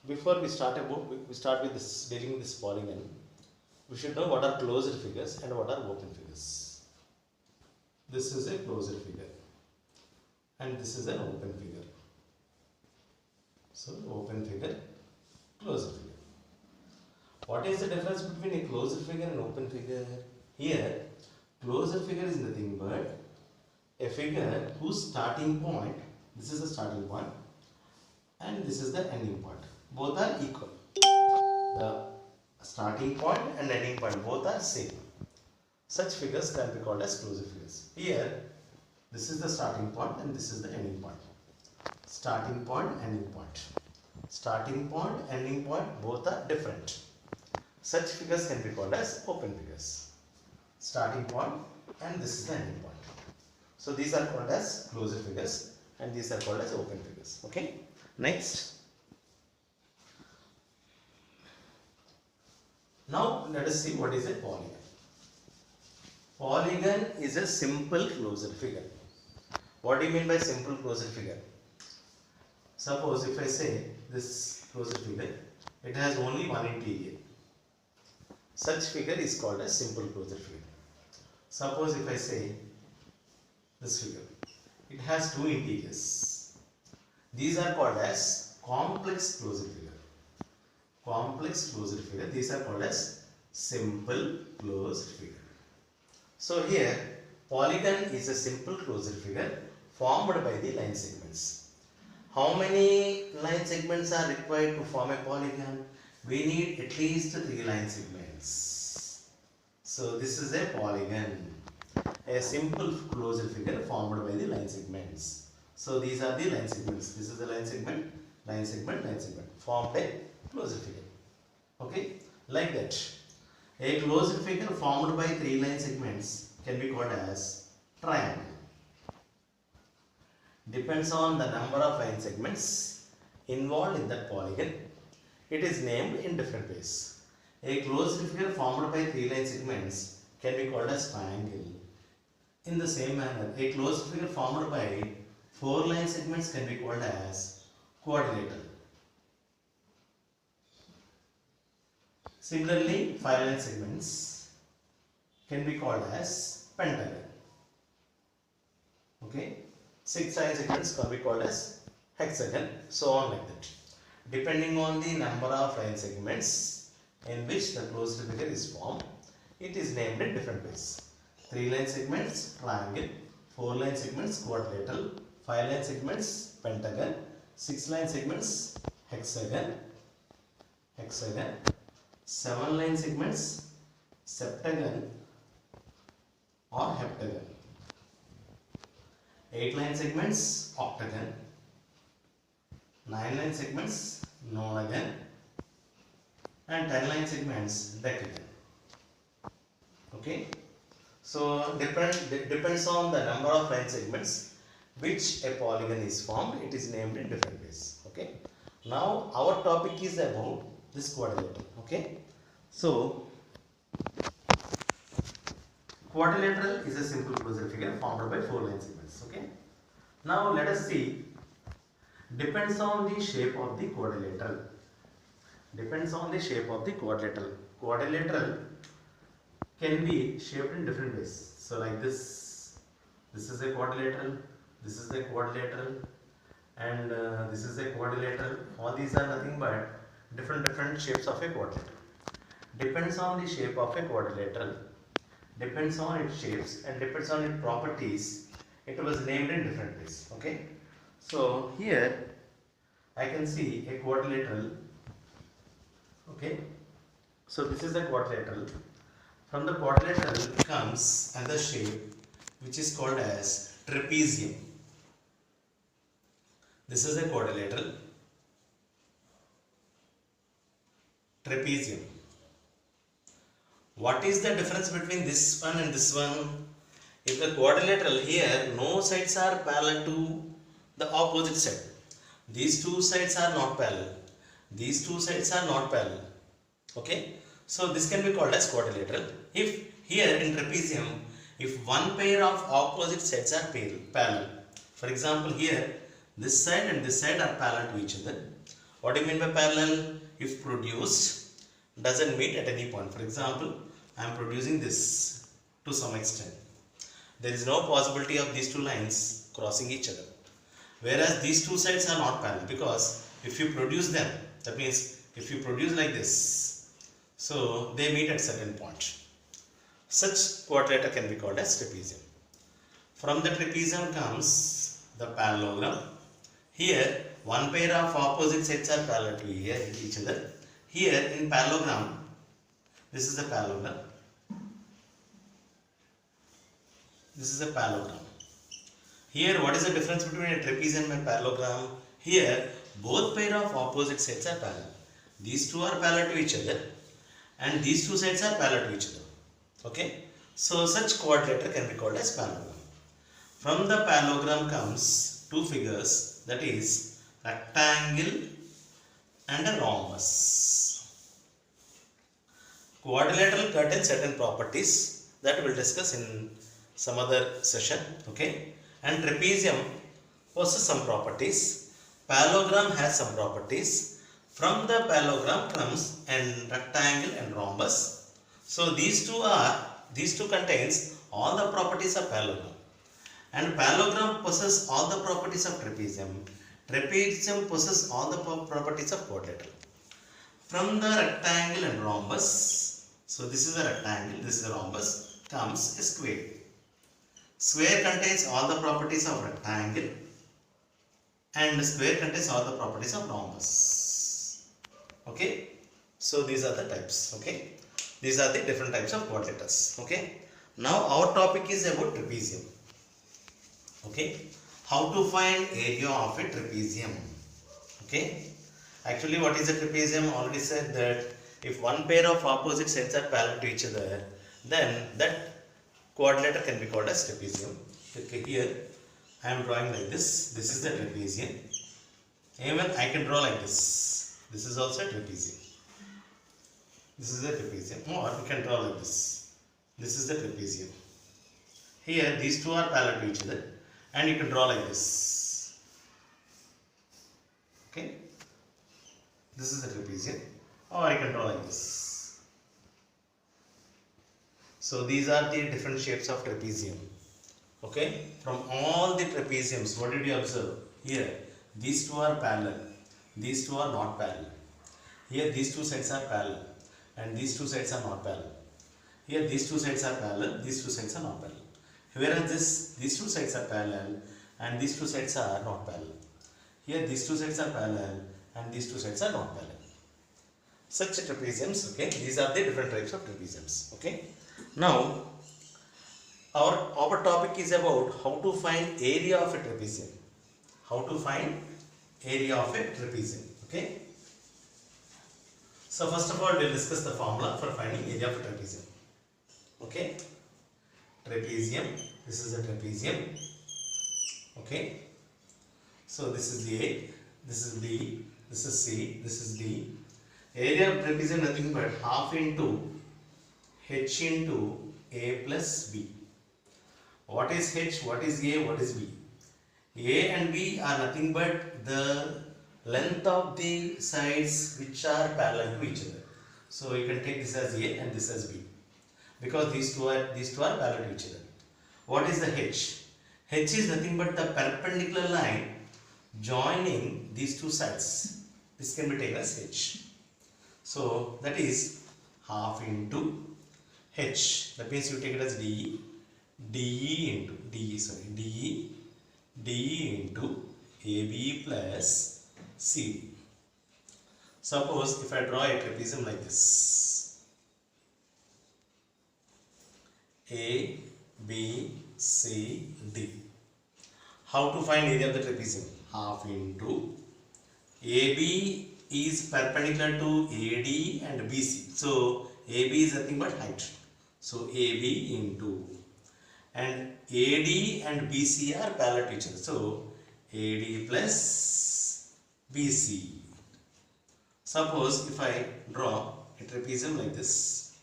before we start with this dealing with this polygon, we should know what are closed figures and what are open figures. This is a closed figure and this is an open figure. So open figure, closed figure. What is the difference between a closed figure and open figure? Here, closed figure is nothing but a figure whose starting point, this is the starting point and this is the ending point. Both are equal. The starting point and ending point both are same. Such figures can be called as closed figures. Here, this is the starting point and this is the ending point. Starting point, ending point. Starting point, ending point both are different. Such figures can be called as open figures. Starting point and this is the ending point. So these are called as closed figures and these are called as open figures. Okay. Next. Now let us see what is a polygon. Polygon is a simple closed figure. What do you mean by simple closed figure? Suppose if I say this closed figure, it has only one interior. Such figure is called as simple closed figure. Suppose if I say this figure, it has two interiors. These are called as complex closed figure. Complex closed figure. These are called as simple closed figure. So here, polygon is a simple closed figure formed by the line segments. How many line segments are required to form a polygon? We need at least 3 line segments. So this is a polygon, a simple closed figure formed by the line segments. So these are the line segments. This is the line segment, line segment, line segment. Formed a closed figure. Okay, like that. A closed figure formed by 3 line segments can be called as triangle. Depends on the number of line segments involved in that polygon. It is named in different ways. A closed figure formed by 3 line segments can be called as triangle. In the same manner, a closed figure formed by 4 line segments can be called as quadrilateral. Similarly, 5 line segments can be called as pentagon. Okay, 6 line segments can be called as hexagon, so on like that. Depending on the number of line segments in which the closed figure is formed, it is named in different ways. 3 line segments, triangle. 4 line segments, quadrilateral. 5 line segments, pentagon. 6 line segments, hexagon. 7 line segments, septagon or heptagon. 8 line segments, octagon. 9 line segments, nonagon. And 10 line segments, decagon. Okay. So depends on the number of line segments which a polygon is formed. It is named in different ways. Okay. Now our topic is about this quadrilateral. Okay. So quadrilateral is a simple closed figure formed by 4 line segments. Okay. Now let us see. Depends on the shape of the quadrilateral. Depends on the shape of the quadrilateral. Quadrilateral can be shaped in different ways. So like this. This is a quadrilateral. This is a quadrilateral. And this is a quadrilateral. All these are nothing but different shapes of a quadrilateral. Depends on the shape of a quadrilateral. Depends on its shapes and depends on its properties. It was named in different ways. Okay. So here I can see a quadrilateral. Okay. So this is a quadrilateral. From the quadrilateral comes another shape which is called as trapezium. This is a quadrilateral. Trapezium. What is the difference between this one and this one? If the quadrilateral here, no sides are parallel to the opposite side. These two sides are not parallel. These two sides are not parallel. Okay. So this can be called as quadrilateral. If here in trapezium, if one pair of opposite sides are parallel. For example, here this side and this side are parallel to each other. What do you mean by parallel? If produced doesn't meet at any point. For example, I am producing this to some extent. There is no possibility of these two lines crossing each other. Whereas these two sides are not parallel, because if you produce them, that means if you produce like this, so they meet at certain point. Such quadrilateral can be called as trapezium. From the trapezium comes the parallelogram. Here one pair of opposite sides are parallel to each other. Here in parallelogram, this is a parallelogram. This is a parallelogram. Here what is the difference between a trapezium and parallelogram? Here both pair of opposite sides are parallel. These two are parallel to each other and these two sides are parallel to each other. Okay. So such quadrilateral can be called as parallelogram. From the parallelogram comes two figures, that is rectangle and a rhombus. Quadrilateral contains certain properties that we will discuss in some other session. Okay. And trapezium possesses some properties. Parallelogram has some properties. From the parallelogram comes an rectangle and rhombus. So these two contains all the properties of parallelogram. And parallelogram possesses all the properties of trapezium. Trapezium possesses all the properties of quadrilateral. From the rectangle and rhombus, so this is a rectangle, this is a rhombus, comes a square. Square contains all the properties of rectangle and square contains all the properties of rhombus. Okay. So these are the types. Okay. These are the different types of quadrilaterals. Okay. Now our topic is about trapezium. Okay. How to find area of a trapezium. Okay. Actually, what is a trapezium? Already said that if one pair of opposite sides are parallel to each other, then that quadrilateral can be called as trapezium. Okay, here I am drawing like this. This is the trapezium. Even I can draw like this. This is also a trapezium. This is the trapezium. Or we can draw like this. This is the trapezium. Here these two are parallel to each other, and you can draw like this. Okay. This is the trapezium. Or I can draw like this. So these are the different shapes of trapezium. Okay. From all the trapeziums, what did you observe? Here, these two are parallel. These two are not parallel. Here, these two sides are parallel. And these two sides are not parallel. Here, these two sides are parallel. These two sides are not parallel. Whereas these two sides are parallel and these two sides are not parallel. Here, these two sides are parallel and these two sides are not parallel. Such trapeziums. Okay. These are the different types of trapeziums. Okay. Now, our topic is about how to find area of a trapezium. How to find area of a trapezium. Okay. So first of all, we will discuss the formula for finding area of a trapezium. Okay. Trapezium. This is a trapezium. Okay. So this is A. This is B. This is C. This is D. Area of trapezium nothing but half into H into A plus B. What is H? What is A? What is B? A and B are nothing but the length of the sides which are parallel to each other. So you can take this as A and this as B, because these two are parallel to each other. What is the H? H is nothing but the perpendicular line joining these two sides. This can be taken as H. So that is half into H. That means you take it as DE into AB plus CD. Suppose if I draw a trapezium like this, A, B, C, D. How to find area of the trapezium? Half into AB is perpendicular to AD and BC. So AB is nothing but height. So AB into, and AD and BC are parallel to each other. So AD plus BC. Suppose if I draw a trapezium like this,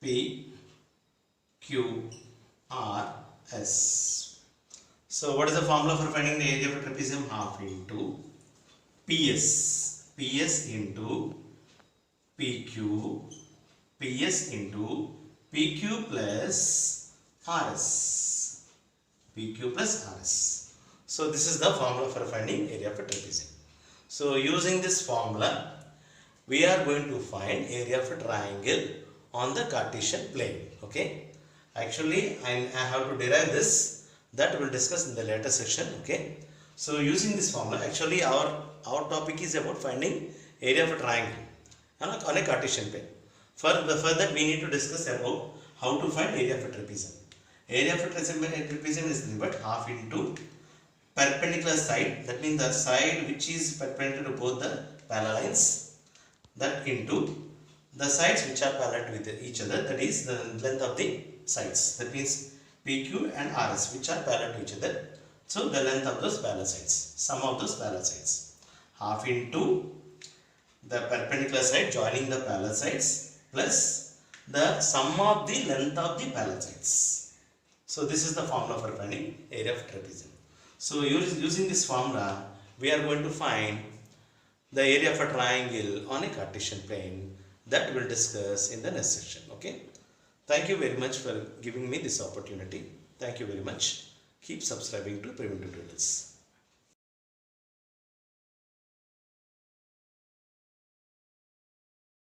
P, Q, R, S. So what is the formula for finding the area of a trapezium? Half into PS. PS into PQ. PS into PQ plus RS. PQ plus RS. So this is the formula for finding area of a trapezium. So using this formula, we are going to find area of a triangle on the Cartesian plane. Okay. Actually, I have to derive this. That we'll discuss in the later section. Okay. So using this formula, actually our topic is about finding area of a triangle on a Cartesian plane. Further, we need to discuss about how to find area of a trapezium. Area of a trapezium is nothing but half into perpendicular side, that means the side which is perpendicular to both the parallel lines, that into the sides which are parallel with each other, that is the length of the sides, that means PQ and RS which are parallel to each other. So the length of those parallel sides, sum of those parallel sides, half into the perpendicular side joining the parallel sides plus the sum of the length of the parallel sides. So this is the formula for finding area of trapezium. So using this formula, we are going to find the area of a triangle on a Cartesian plane. That we'll discuss in the next section. Okay. Thank you very much for giving me this opportunity. Thank you very much. Keep subscribing to Praveen Tutorials.